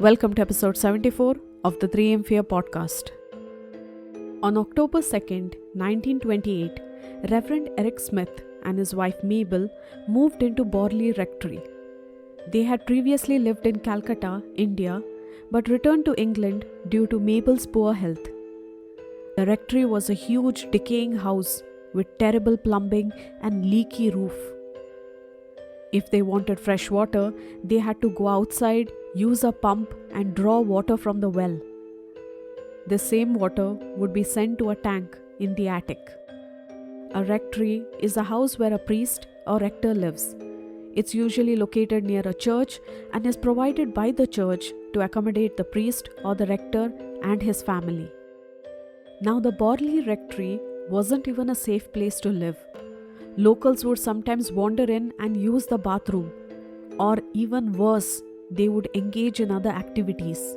Welcome to episode 74 of the 3M Fear podcast. On October 2nd, 1928, Reverend Eric Smith and his wife Mabel moved into Borley Rectory. They had previously lived in Calcutta, India, but returned to England due to Mabel's poor health. The rectory was a huge, decaying house with terrible plumbing and leaky roof. If they wanted fresh water, they had to go outside, use a pump, and draw water from the well. The same water would be sent to a tank in the attic. A rectory is a house where a priest or rector lives. It's usually located near a church and is provided by the church to accommodate the priest or the rector and his family. Now, the Borley Rectory wasn't even a safe place to live. Locals would sometimes wander in and use the bathroom, or even worse, they would engage in other activities.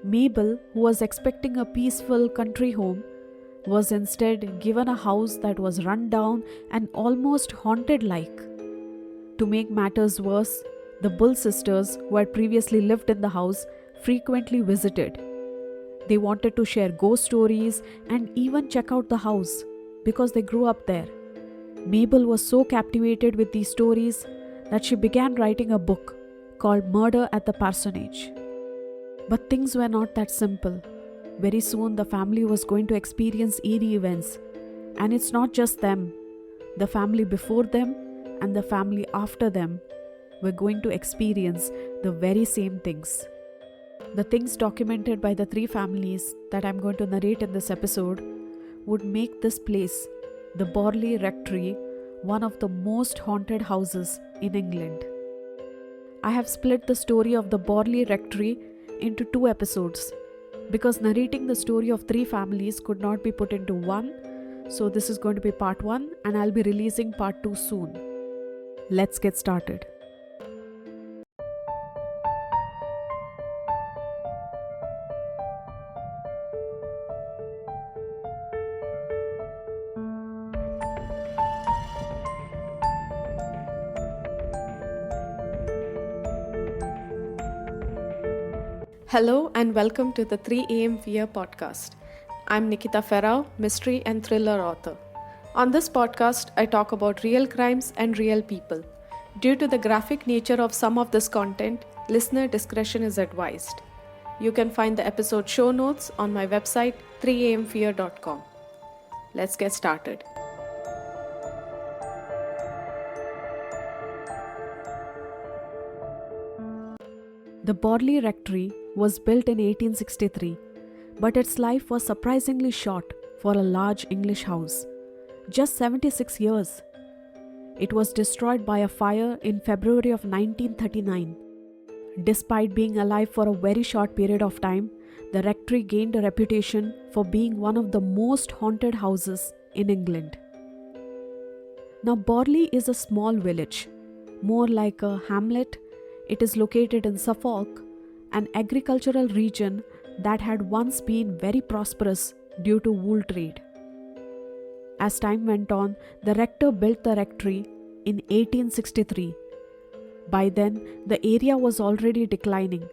Mabel, who was expecting a peaceful country home, was instead given a house that was run down and almost haunted-like. To make matters worse, the Bull sisters, who had previously lived in the house, frequently visited. They wanted to share ghost stories and even check out the house because they grew up there. Mabel was so captivated with these stories that she began writing a book called Murder at the Parsonage. But things were not that simple. Very soon the family was going to experience eerie events. And it's not just them. The family before them and the family after them were going to experience the very same things. The things documented by the three families that I'm going to narrate in this episode would make this place, the Borley Rectory, one of the most haunted houses in England. I have split the story of the Borley Rectory into 2 episodes because narrating the story of 3 families could not be put into one. So this is going to be part 1 and I'll be releasing part 2 soon. Let's get started. Hello and welcome to the 3am Fear podcast. I'm Nikita Ferrao, mystery and thriller author. On this podcast, I talk about real crimes and real people. Due to the graphic nature of some of this content, listener discretion is advised. You can find the episode show notes on my website 3amfear.com. Let's get started. The Borley Rectory was built in 1863, but its life was surprisingly short for a large English house. Just 76 years. It was destroyed by a fire in February of 1939. Despite being alive for a very short period of time, the rectory gained a reputation for being one of the most haunted houses in England. Now, Borley is a small village, more like a hamlet. It is located in Suffolk, an agricultural region that had once been very prosperous due to wool trade. As time went on, the rector built the rectory in 1863. By then, the area was already declining.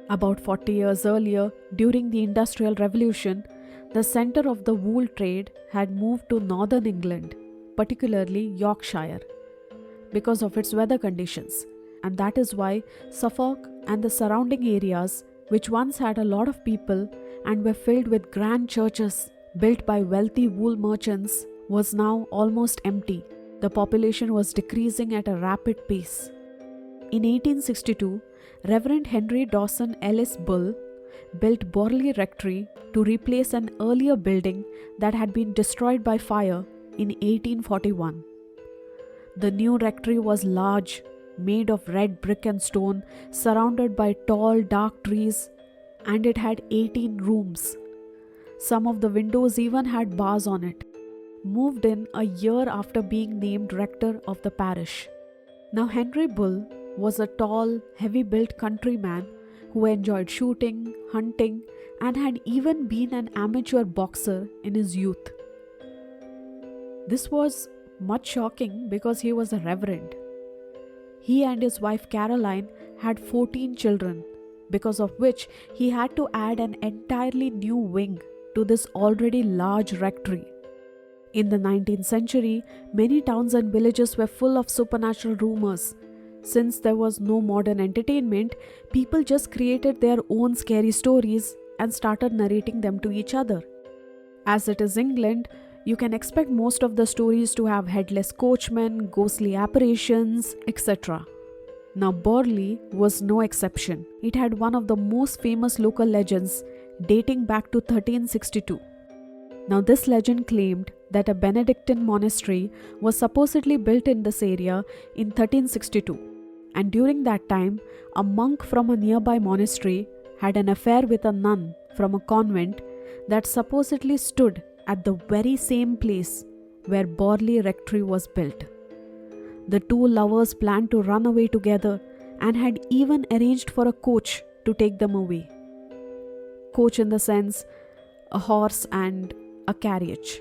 About 40 years earlier, during the Industrial Revolution, the center of the wool trade had moved to northern England, particularly Yorkshire, because of its weather conditions. And that is why Suffolk and the surrounding areas, which once had a lot of people and were filled with grand churches built by wealthy wool merchants, was now almost empty. The population was decreasing at a rapid pace. In 1862, Reverend Henry Dawson Ellis Bull built Borley Rectory to replace an earlier building that had been destroyed by fire in 1841. The new rectory was large, made of red brick and stone, surrounded by tall, dark trees, and it had 18 rooms. Some of the windows even had bars on it. Moved in a year after being named rector of the parish. Now, Henry Bull was a tall, heavy-built countryman who enjoyed shooting, hunting, and had even been an amateur boxer in his youth. This was much shocking because he was a reverend. He and his wife Caroline had 14 children, because of which he had to add an entirely new wing to this already large rectory. In the 19th century, many towns and villages were full of supernatural rumors. Since there was no modern entertainment, people just created their own scary stories and started narrating them to each other. As it is England, you can expect most of the stories to have headless coachmen, ghostly apparitions, etc. Now, Borley was no exception. It had one of the most famous local legends dating back to 1362. Now, this legend claimed that a Benedictine monastery was supposedly built in this area in 1362, and during that time, a monk from a nearby monastery had an affair with a nun from a convent that supposedly stood at the very same place where Borley Rectory was built. The two lovers planned to run away together and had even arranged for a coach to take them away. Coach in the sense, a horse and a carriage.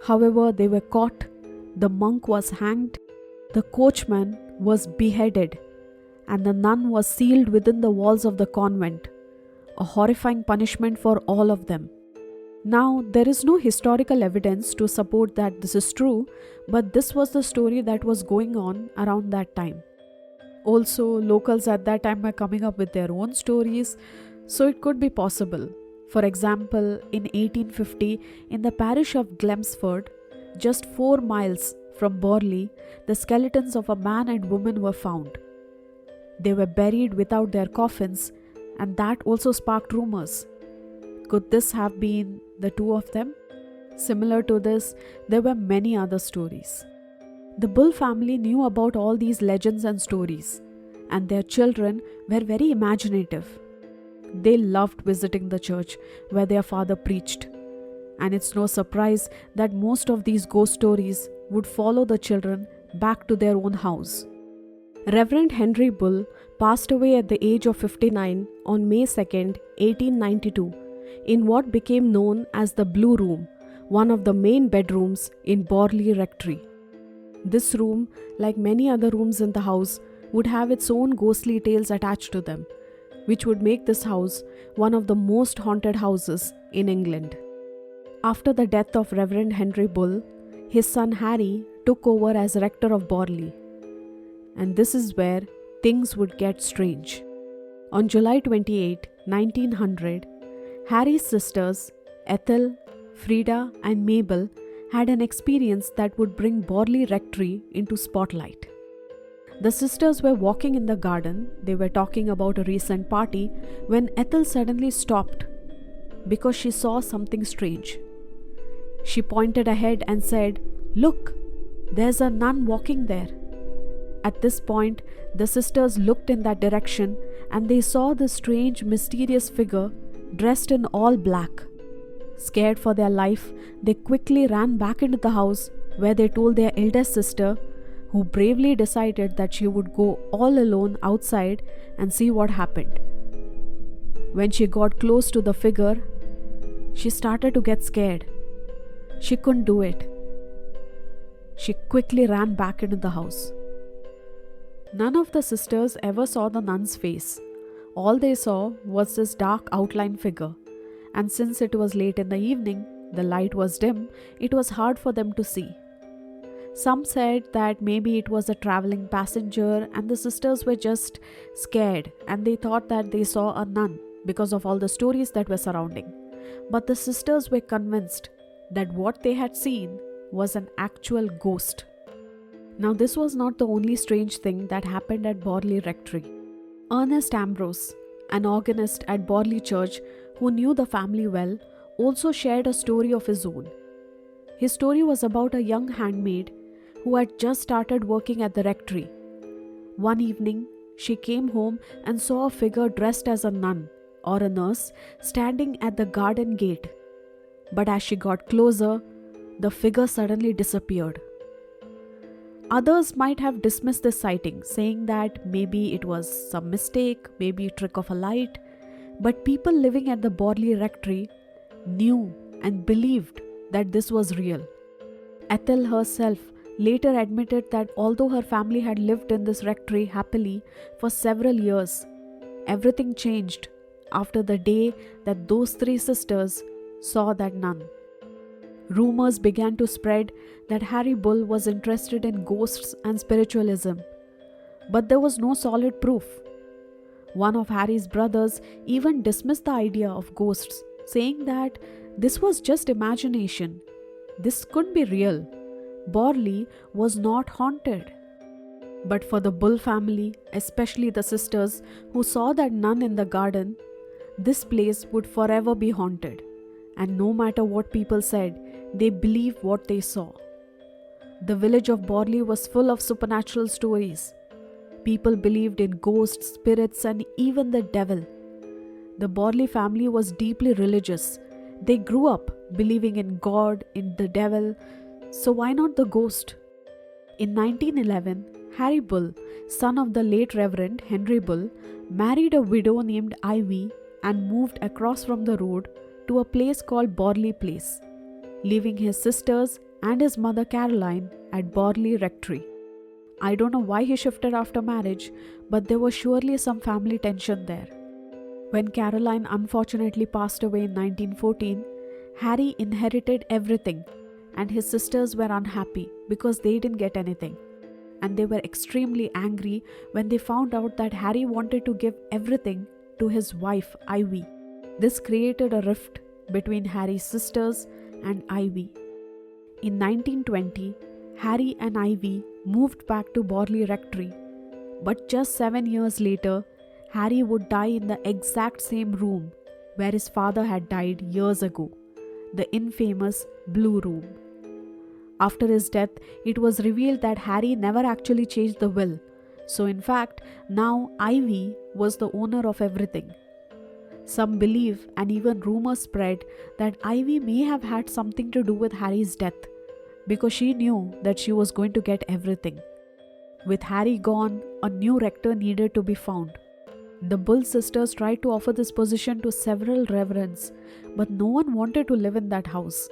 However, they were caught, the monk was hanged, the coachman was beheaded, and the nun was sealed within the walls of the convent, a horrifying punishment for all of them. Now, there is no historical evidence to support that this is true, but this was the story that was going on around that time. Also, locals at that time were coming up with their own stories, so it could be possible. For example, in 1850, in the parish of Glemsford, just 4 miles from Borley, the skeletons of a man and woman were found. They were buried without their coffins, and that also sparked rumors. Could this have been the two of them? Similar to this, there were many other stories. The Bull family knew about all these legends and stories, and their children were very imaginative. They loved visiting the church where their father preached, and it's no surprise that most of these ghost stories would follow the children back to their own house. Reverend Henry Bull passed away at the age of 59 on May 2nd, 1892, in what became known as the Blue Room, one of the main bedrooms in Borley Rectory. This room, like many other rooms in the house, would have its own ghostly tales attached to them, which would make this house one of the most haunted houses in England. After the death of Reverend Henry Bull, his son Harry took over as rector of Borley. And this is where things would get strange. On July 28, 1900, Harry's sisters, Ethel, Frida, and Mabel, had an experience that would bring Borley Rectory into spotlight. The sisters were walking in the garden. They were talking about a recent party when Ethel suddenly stopped because she saw something strange. She pointed ahead and said, "Look, there's a nun walking there." At this point, the sisters looked in that direction and they saw this strange, mysterious figure dressed in all black. Scared for their life, they quickly ran back into the house where they told their eldest sister, who bravely decided that she would go all alone outside and see what happened. When she got close to the figure, she started to get scared. She couldn't do it. She quickly ran back into the house. None of the sisters ever saw the nun's face. All they saw was this dark outline figure, and since it was late in the evening, the light was dim, it was hard for them to see. Some said that maybe it was a traveling passenger and the sisters were just scared and they thought that they saw a nun because of all the stories that were surrounding. But the sisters were convinced that what they had seen was an actual ghost. Now, this was not the only strange thing that happened at Borley Rectory. Ernest Ambrose, an organist at Borley Church who knew the family well, also shared a story of his own. His story was about a young handmaid who had just started working at the rectory. One evening, she came home and saw a figure dressed as a nun or a nurse standing at the garden gate. But as she got closer, the figure suddenly disappeared. Others might have dismissed this sighting, saying that maybe it was some mistake, maybe a trick of a light, but people living at the Borley Rectory knew and believed that this was real. Ethel herself later admitted that although her family had lived in this rectory happily for several years, everything changed after the day that those three sisters saw that nun. Rumors began to spread that Harry Bull was interested in ghosts and spiritualism, but there was no solid proof. One of Harry's brothers even dismissed the idea of ghosts, saying that this was just imagination. This couldn't be real. Borley was not haunted. But for the Bull family, especially the sisters who saw that nun in the garden, this place would forever be haunted. And no matter what people said, they believed what they saw. The village of Borley was full of supernatural stories. People believed in ghosts, spirits, and even the devil. The Borley family was deeply religious. They grew up believing in God, in the devil, so why not the ghost? In 1911, Harry Bull, son of the late Reverend Henry Bull, married a widow named Ivy and moved across from the road to a place called Borley Place, leaving his sisters and his mother Caroline at Borley Rectory. I don't know why he shifted after marriage, but there was surely some family tension there. When Caroline unfortunately passed away in 1914, Harry inherited everything, and his sisters were unhappy because they didn't get anything. And they were extremely angry when they found out that Harry wanted to give everything to his wife, Ivy. This created a rift between Harry's sisters and Ivy. In 1920, Harry and Ivy moved back to Borley Rectory, but just 7 years later, Harry would die in the exact same room where his father had died years ago, the infamous Blue Room. After his death, it was revealed that Harry never actually changed the will, so in fact, now Ivy was the owner of everything. Some believe, and even rumors spread, that Ivy may have had something to do with Harry's death, because she knew that she was going to get everything. With Harry gone, a new rector needed to be found. The Bull sisters tried to offer this position to several reverends, but no one wanted to live in that house.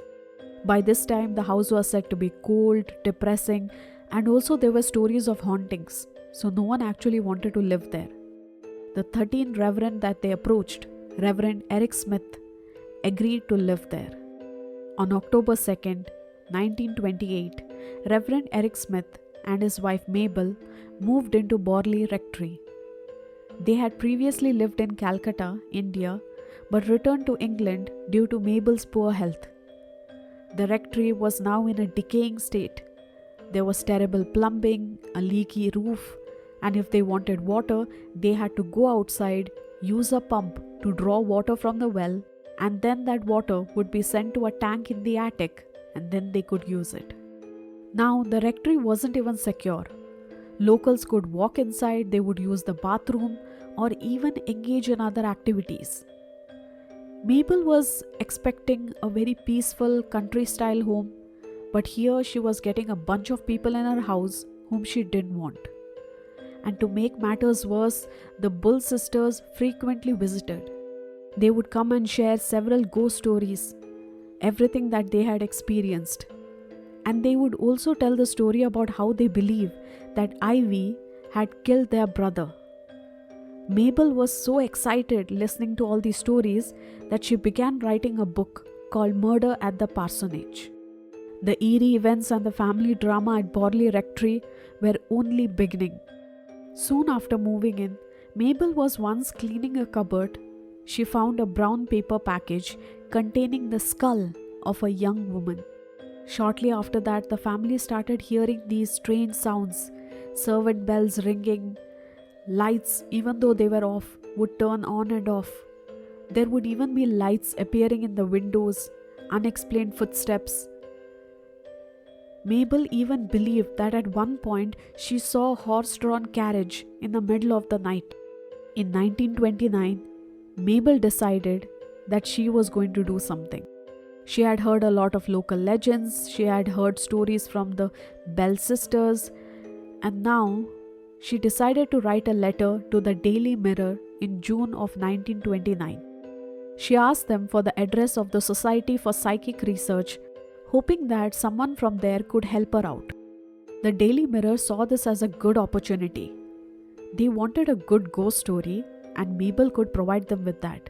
By this time, the house was said to be cold, depressing, and also there were stories of hauntings, so no one actually wanted to live there. The 13th reverend that they approached, Reverend Eric Smith, agreed to live there. On October 2nd, 1928, Reverend Eric Smith and his wife Mabel moved into Borley Rectory. They had previously lived in Calcutta, India, but returned to England due to Mabel's poor health. The rectory was now in a decaying state. There was terrible plumbing, a leaky roof, and if they wanted water, they had to go outside, use a pump to draw water from the well, and then that water would be sent to a tank in the attic, and then they could use it. Now, the rectory wasn't even secure. Locals could walk inside, they would use the bathroom, or even engage in other activities. Mabel was expecting a very peaceful country-style home, but here she was getting a bunch of people in her house whom she didn't want. And to make matters worse, the Bull sisters frequently visited. They would come and share several ghost stories, everything that they had experienced. And they would also tell the story about how they believe that Ivy had killed their brother. Mabel was so excited listening to all these stories that she began writing a book called Murder at the Parsonage. The eerie events and the family drama at Borley Rectory were only beginning. Soon after moving in, Mabel was once cleaning a cupboard. She found a brown paper package containing the skull of a young woman. Shortly after that, the family started hearing these strange sounds, servant bells ringing, lights, even though they were off, would turn on and off. There would even be lights appearing in the windows, unexplained footsteps. Mabel even believed that at one point she saw a horse-drawn carriage in the middle of the night. In 1929, Mabel decided that she was going to do something. She had heard a lot of local legends, she had heard stories from the Bell sisters, and now she decided to write a letter to the Daily Mirror in June of 1929. She asked them for the address of the Society for Psychic Research, hoping that someone from there could help her out. The Daily Mirror saw this as a good opportunity. They wanted a good ghost story, and Mabel could provide them with that.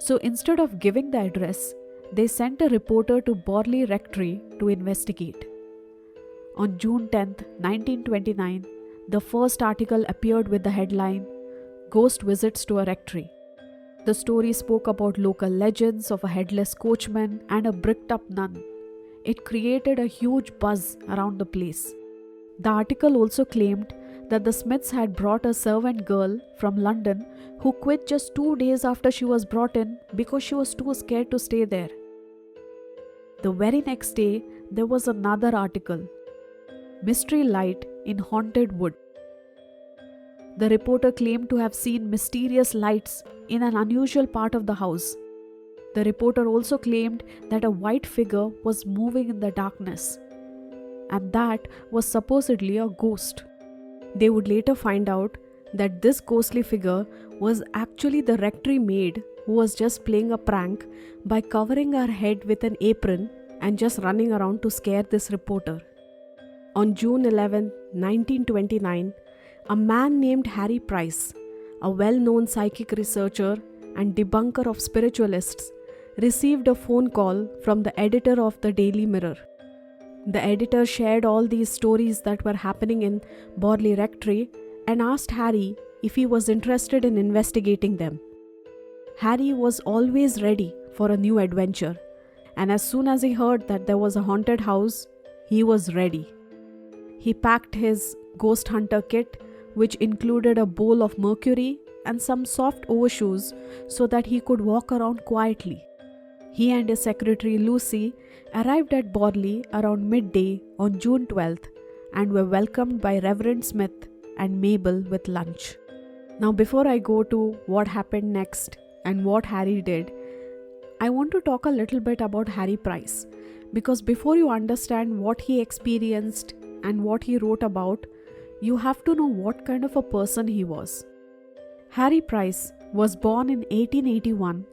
So instead of giving the address, they sent a reporter to Borley Rectory to investigate. On June 10, 1929, the first article appeared with the headline, "Ghost Visits to a Rectory." The story spoke about local legends of a headless coachman and a bricked up nun. It created a huge buzz around the place. The article also claimed that the Smiths had brought a servant girl from London who quit just 2 days after she was brought in because she was too scared to stay there. The very next day, there was another article, "Mystery Light in Haunted Wood." The reporter claimed to have seen mysterious lights in an unusual part of the house. The reporter also claimed that a white figure was moving in the darkness, and that was supposedly a ghost. They would later find out that this ghostly figure was actually the rectory maid who was just playing a prank by covering her head with an apron and just running around to scare this reporter. On June 11, 1929, a man named Harry Price, a well-known psychic researcher and debunker of spiritualists, received a phone call from the editor of the Daily Mirror. The editor shared all these stories that were happening in Borley Rectory and asked Harry if he was interested in investigating them. Harry was always ready for a new adventure, and as soon as he heard that there was a haunted house, he was ready. He packed his ghost hunter kit, which included a bowl of mercury and some soft overshoes so that he could walk around quietly. He and his secretary Lucy arrived at Borley around midday on June 12th and were welcomed by Reverend Smith and Mabel with lunch. Now, before I go to what happened next and what Harry did, I want to talk a little bit about Harry Price, because before you understand what he experienced and what he wrote about, you have to know what kind of a person he was. Harry Price was born in 1881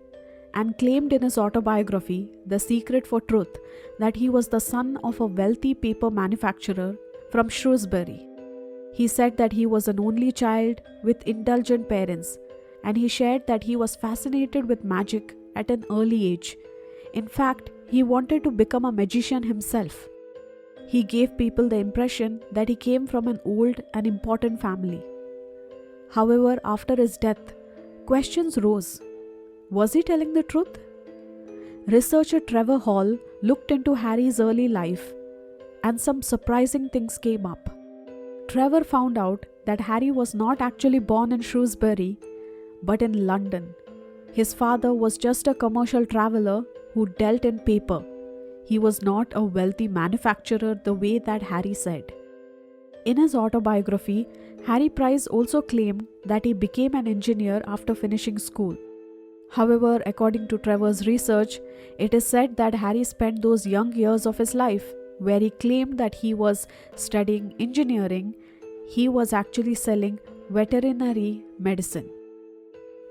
and claimed in his autobiography, The Secret for Truth, that he was the son of a wealthy paper manufacturer from Shrewsbury. He said that he was an only child with indulgent parents, and he shared that he was fascinated with magic at an early age. In fact, he wanted to become a magician himself. He gave people the impression that he came from an old and important family. However, after his death, questions rose. Was he telling the truth? Researcher Trevor Hall looked into Harry's early life, and some surprising things came up. Trevor found out that Harry was not actually born in Shrewsbury, but in London. His father was just a commercial traveler who dealt in paper. He was not a wealthy manufacturer the way that Harry said. In his autobiography, Harry Price also claimed that he became an engineer after finishing school. However, according to Trevor's research, it is said that Harry spent those young years of his life where he claimed that he was studying engineering. He was actually selling veterinary medicine.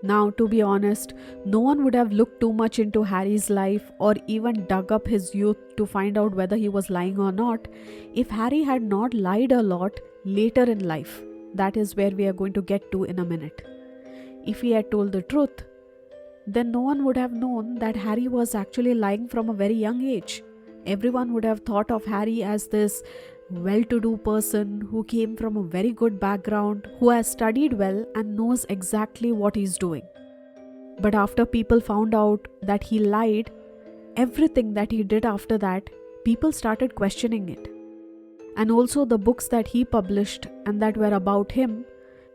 Now, to be honest, no one would have looked too much into Harry's life or even dug up his youth to find out whether he was lying or not if Harry had not lied a lot later in life. That is where we are going to get to in a minute. If he had told the truth, then no one would have known that Harry was actually lying from a very young age. Everyone would have thought of Harry as this well-to-do person who came from a very good background, who has studied well and knows exactly what he's doing. But after people found out that he lied, everything that he did after that, people started questioning it. And also the books that he published and that were about him,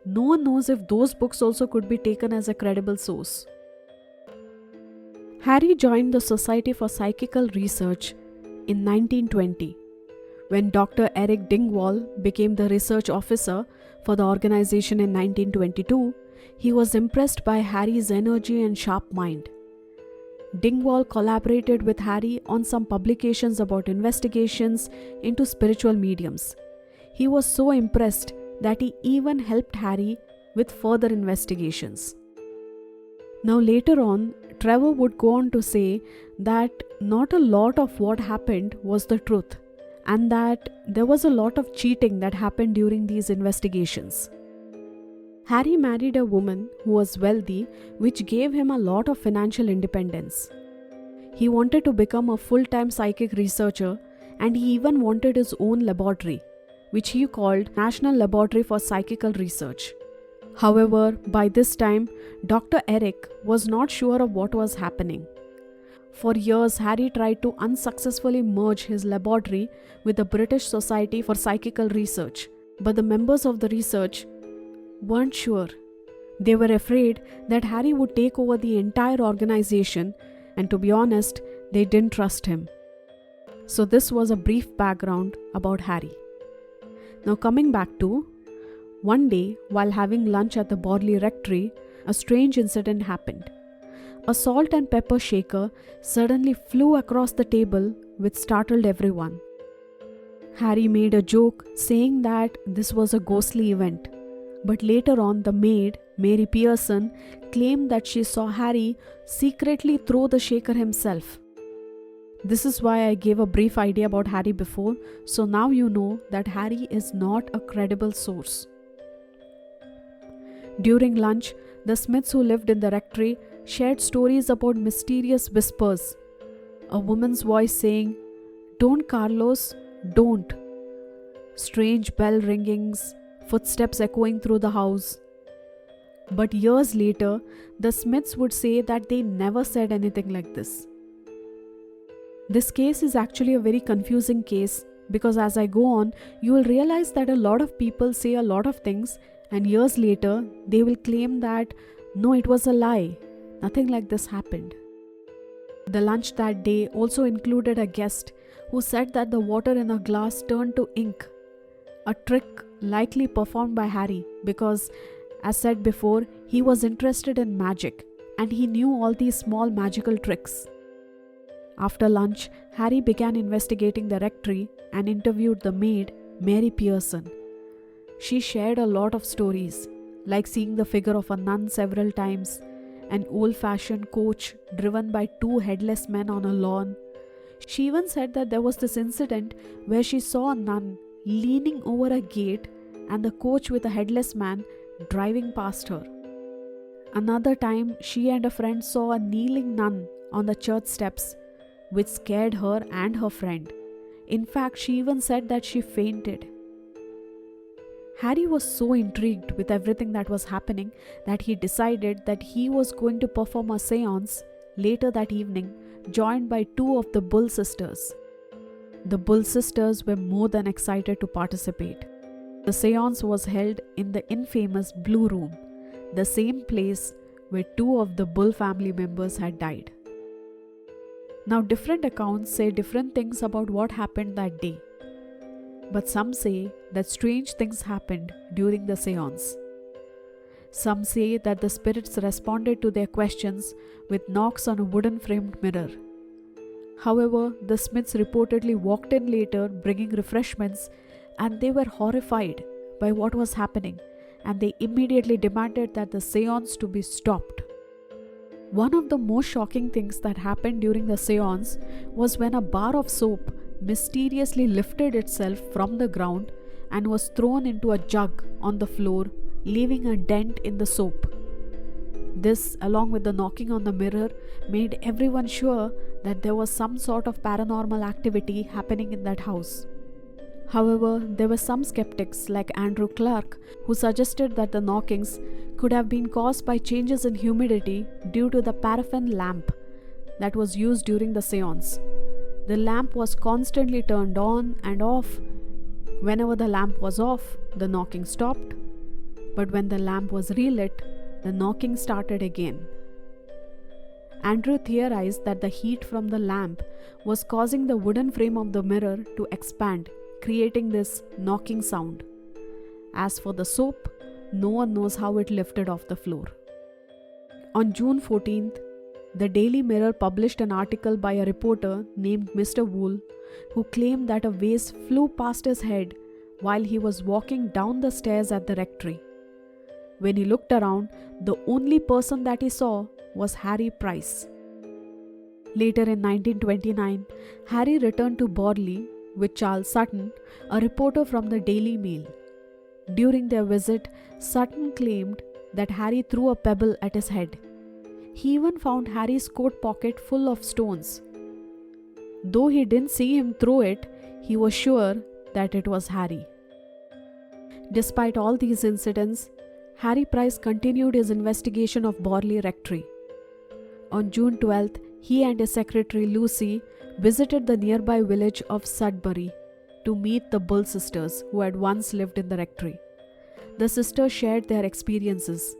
no one knows if those books also could be taken as a credible source. Harry joined the Society for Psychical Research in 1920. When Dr. Eric Dingwall became the research officer for the organization in 1922, he was impressed by Harry's energy and sharp mind. Dingwall collaborated with Harry on some publications about investigations into spiritual mediums. He was so impressed that he even helped Harry with further investigations. Now later on, Trevor would go on to say that not a lot of what happened was the truth, and that there was a lot of cheating that happened during these investigations. Harry married a woman who was wealthy, which gave him a lot of financial independence. He wanted to become a full-time psychic researcher, and he even wanted his own laboratory, which he called National Laboratory for Psychical Research. However, by this time, Dr. Eric was not sure of what was happening. For years, Harry tried to unsuccessfully merge his laboratory with the British Society for Psychical Research, but the members of the research weren't sure. They were afraid that Harry would take over the entire organization, and to be honest, they didn't trust him. So this was a brief background about Harry. Now coming back to, one day while having lunch at the Borley Rectory, a strange incident happened. A salt and pepper shaker suddenly flew across the table, which startled everyone. Harry made a joke saying that this was a ghostly event, but later on the maid, Mary Pearson, claimed that she saw Harry secretly throw the shaker himself. This is why I gave a brief idea about Harry before, so now you know that Harry is not a credible source. During lunch, the Smiths who lived in the rectory shared stories about mysterious whispers. A woman's voice saying, "Don't, Carlos, don't." Strange bell ringings, footsteps echoing through the house. But years later, the Smiths would say that they never said anything like this. This case is actually a very confusing case because as I go on, you will realize that a lot of people say a lot of things and years later, they will claim that no, it was a lie. Nothing like this happened. The lunch that day also included a guest who said that the water in a glass turned to ink, a trick likely performed by Harry because, as said before, he was interested in magic and he knew all these small magical tricks. After lunch, Harry began investigating the rectory and interviewed the maid, Mary Pearson. She shared a lot of stories, like seeing the figure of a nun several times, an old-fashioned coach driven by two headless men on a lawn. She even said that there was this incident where she saw a nun leaning over a gate and the coach with a headless man driving past her. Another time, she and a friend saw a kneeling nun on the church steps, which scared her and her friend. In fact, she even said that she fainted. Harry was so intrigued with everything that was happening that he decided that he was going to perform a seance later that evening, joined by two of the Bull sisters. The Bull sisters were more than excited to participate. The seance was held in the infamous Blue Room, the same place where two of the Bull family members had died. Now, different accounts say different things about what happened that day. But some say that strange things happened during the seance. Some say that the spirits responded to their questions with knocks on a wooden framed mirror. However, the Smiths reportedly walked in later bringing refreshments and they were horrified by what was happening and they immediately demanded that the seance to be stopped. One of the most shocking things that happened during the seance was when a bar of soap mysteriously lifted itself from the ground and was thrown into a jug on the floor, leaving a dent in the soap. This, along with the knocking on the mirror, made everyone sure that there was some sort of paranormal activity happening in that house. However, there were some skeptics like Andrew Clark who suggested that the knockings could have been caused by changes in humidity due to the paraffin lamp that was used during the seance. The lamp was constantly turned on and off. Whenever the lamp was off, the knocking stopped. But when the lamp was relit, the knocking started again. Andrew theorized that the heat from the lamp was causing the wooden frame of the mirror to expand, creating this knocking sound. As for the soap, no one knows how it lifted off the floor. On June 14th, the Daily Mirror published an article by a reporter named Mr. Wool, who claimed that a vase flew past his head while he was walking down the stairs at the rectory. When he looked around, the only person that he saw was Harry Price. Later in 1929, Harry returned to Borley with Charles Sutton, a reporter from the Daily Mail. During their visit, Sutton claimed that Harry threw a pebble at his head. He even found Harry's coat pocket full of stones. Though he didn't see him throw it, he was sure that it was Harry. Despite all these incidents, Harry Price continued his investigation of Borley Rectory. On June 12th, he and his secretary Lucy visited the nearby village of Sudbury to meet the Bull sisters who had once lived in the rectory. The sisters shared their experiences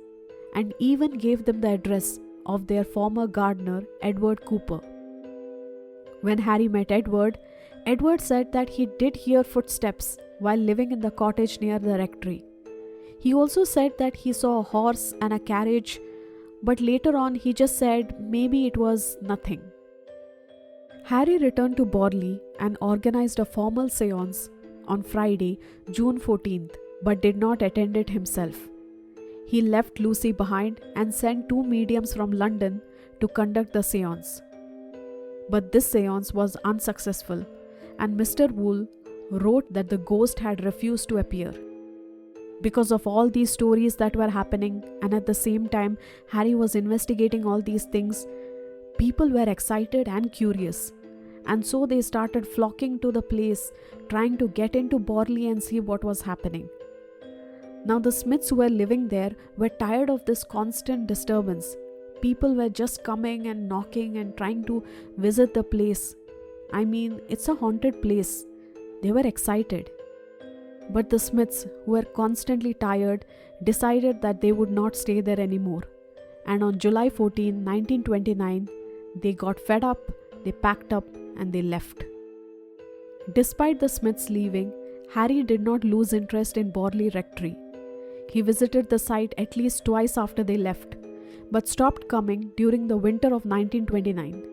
and even gave them the address of their former gardener, Edward Cooper. When Harry met Edward, Edward said that he did hear footsteps while living in the cottage near the rectory. He also said that he saw a horse and a carriage, but later on he just said maybe it was nothing. Harry returned to Borley and organized a formal séance on Friday, June 14th, but did not attend it himself. He left Lucy behind and sent 2 mediums from London to conduct the séance. But this séance was unsuccessful, and Mr. Wool wrote that the ghost had refused to appear. Because of all these stories that were happening, and at the same time Harry was investigating all these things, people were excited and curious, and so they started flocking to the place, trying to get into Borley and see what was happening. Now the Smiths who were living there were tired of this constant disturbance. People were just coming and knocking and trying to visit the place. I mean, it's a haunted place. They were excited. But the Smiths, who were constantly tired, decided that they would not stay there anymore. And on July 14, 1929, they got fed up, they packed up, and they left. Despite the Smiths leaving, Harry did not lose interest in Borley Rectory. He visited the site at least twice after they left, but stopped coming during the winter of 1929.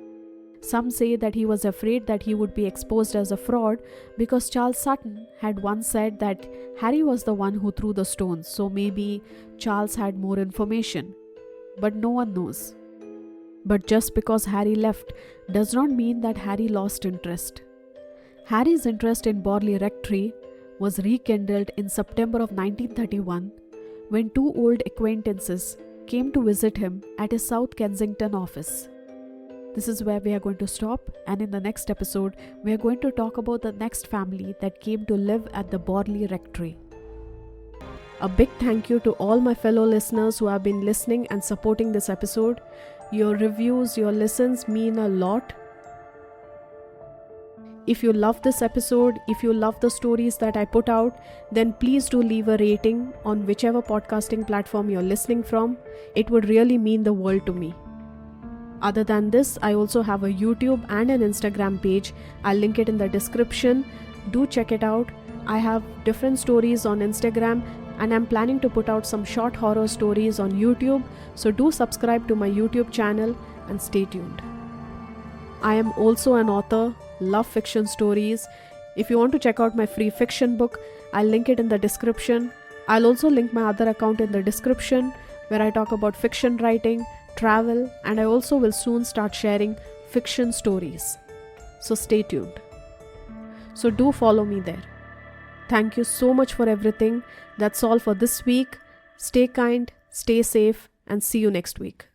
Some say that he was afraid that he would be exposed as a fraud because Charles Sutton had once said that Harry was the one who threw the stones, so maybe Charles had more information. But no one knows. But just because Harry left does not mean that Harry lost interest. Harry's interest in Borley Rectory was rekindled in September of 1931 when 2 old acquaintances came to visit him at his South Kensington office. This is where we are going to stop, and in the next episode, we are going to talk about the next family that came to live at the Borley Rectory. A big thank you to all my fellow listeners who have been listening and supporting this episode. Your reviews, your listens mean a lot. If you love this episode, if you love the stories that I put out, then please do leave a rating on whichever podcasting platform you're listening from. It would really mean the world to me. Other than this, I also have a YouTube and an Instagram page. I'll link it in the description. Do check it out. I have different stories on Instagram, and I'm planning to put out some short horror stories on YouTube. So do subscribe to my YouTube channel and stay tuned. I am also an author, love fiction stories. If you want to check out my free fiction book, I'll link it in the description. I'll also link my other account in the description where I talk about fiction writing, travel, and I also will soon start sharing fiction stories. So stay tuned. So do follow me there. Thank you so much for everything. That's all for this week. Stay kind, stay safe, and see you next week.